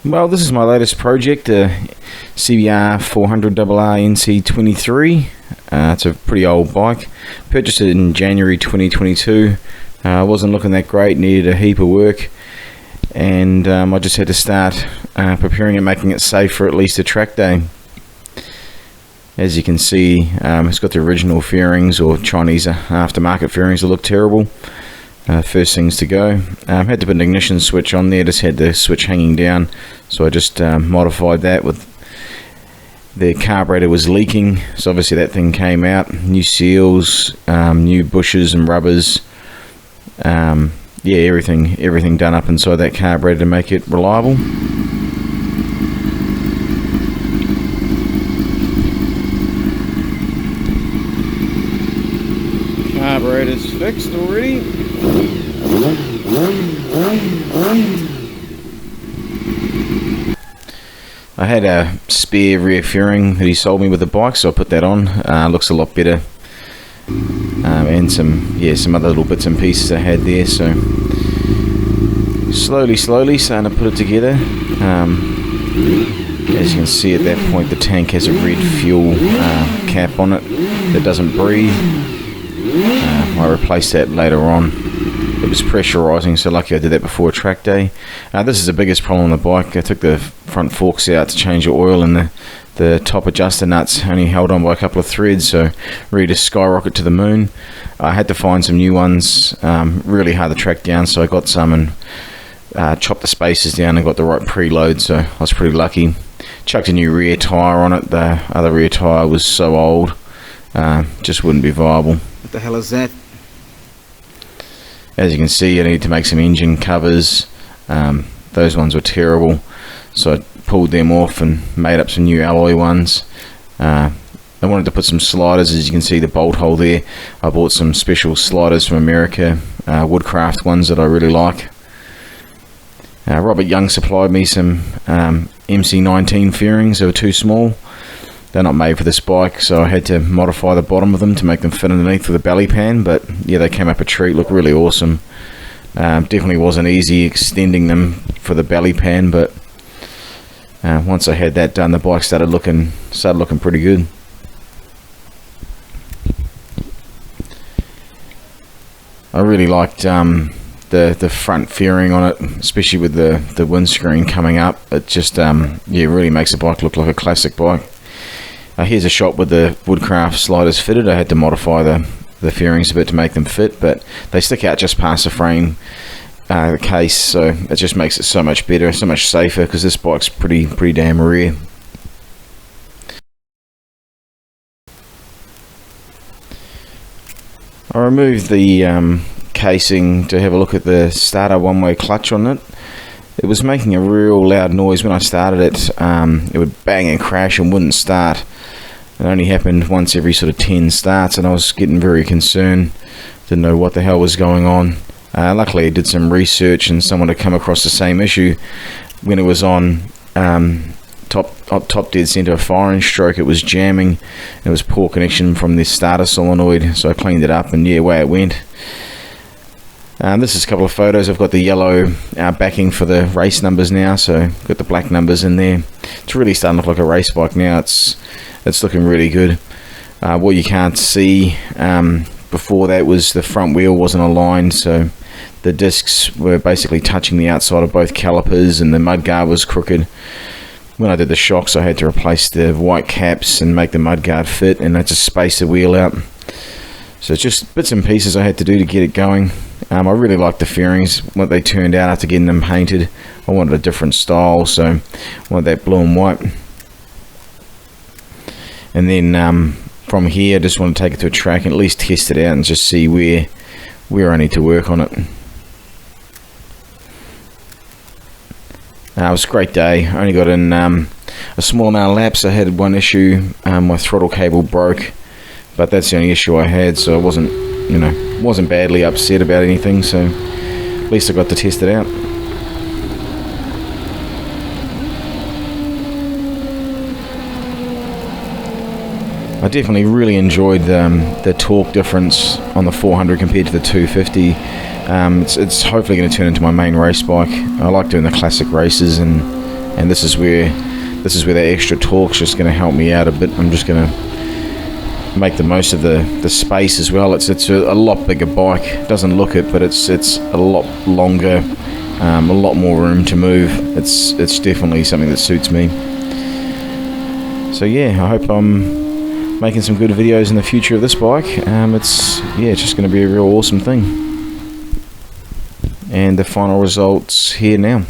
Well, this is my latest project, CBR 400RR NC23. It's a pretty old bike. Purchased it in January 2022. Wasn't looking that great, needed a heap of work, and I just had to start preparing and making it safe for at least a track day. As you can see, it's got the original fairings, or Chinese aftermarket fairings that look terrible. First things to go. Had to put an ignition switch on there, just had the switch hanging down, so I just modified that. With the carburetor was leaking, so obviously that thing came out. New seals, new bushes and rubbers, yeah, everything done up inside that carburetor to make it reliable. Carburetor's fixed already. I had a spare rear fairing that he sold me with the bike, so I put that on. Looks a lot better, and some other little bits and pieces I had there. So slowly starting to put it together. As you can see, at that point the tank has a red fuel cap on it that doesn't breathe. I replaced that later on. It was pressurizing, so lucky I did that before track day. This is the biggest problem on the bike. I took the front forks out to change the oil, and the top adjuster nuts only held on by a couple of threads, so ready to skyrocket to the moon. I had to find some new ones, really hard to track down, so I got some and chopped the spacers down and got the right preload, so I was pretty lucky. Chucked a new rear tyre on it. The other rear tyre was so old, just wouldn't be viable. What the hell is that? As you can see, I need to make some engine covers. Those ones were terrible, so I pulled them off and made up some new alloy ones. I wanted to put some sliders. As you can see, the bolt hole there, I bought some special sliders from America, Woodcraft ones that I really like. Robert Young supplied me some MC19 fairings. They were too small. They're not made for this bike, so I had to modify the bottom of them to make them fit underneath with a belly pan, but yeah, they came up a treat, look really awesome. Definitely wasn't easy extending them for the belly pan, but once I had that done, the bike started looking pretty good. I really liked the front fairing on it, especially with the windscreen coming up. It just yeah, really makes the bike look like a classic bike. Here's a shot with the Woodcraft sliders fitted. I had to modify the fairings a bit to make them fit, but they stick out just past the frame, the case, so it just makes it so much better, so much safer, because this bike's pretty damn rare. I removed the casing to have a look at the starter one-way clutch on it. It was making a real loud noise when I started it. It would bang and crash and wouldn't start. It only happened once every sort of 10 starts, and I was getting very concerned. Didn't know what the hell was going on. Luckily I did some research, and someone had come across the same issue when it was on top dead center of firing stroke. It was jamming. It was poor connection from the starter solenoid, so I cleaned it up, and yeah, away it went. This is a couple of photos. I've got the yellow backing for the race numbers now, so got the black numbers in there. It's really starting to look like a race bike now. It's looking really good. What you can't see before that was the front wheel wasn't aligned, so the discs were basically touching the outside of both calipers, and the mudguard was crooked. When I did the shocks, I had to replace the white caps and make the mudguard fit, and I just spaced the wheel out. So it's just bits and pieces I had to do to get it going. I really liked the fairings, what they turned out after getting them painted. I wanted a different style, so I wanted that blue and white. And then from here, I just want to take it to a track and at least test it out and just see where I need to work on it. It was a great day. I only got in a small amount of laps. I had one issue, my throttle cable broke, but that's the only issue I had, so I wasn't badly upset about anything, so at least I got to test it out. I definitely really enjoyed the torque difference on the 400 compared to the 250. It's hopefully going to turn into my main race bike. I like doing the classic races and and this is where that extra torque's just going to help me out a bit. I'm just going to make the most of the space as well. It's a lot bigger bike. It doesn't look it, but it's a lot longer, a lot more room to move. It's definitely something that suits me. So yeah, I hope I'm making some good videos in the future of this bike. It's just going to be a real awesome thing. And the final results here now.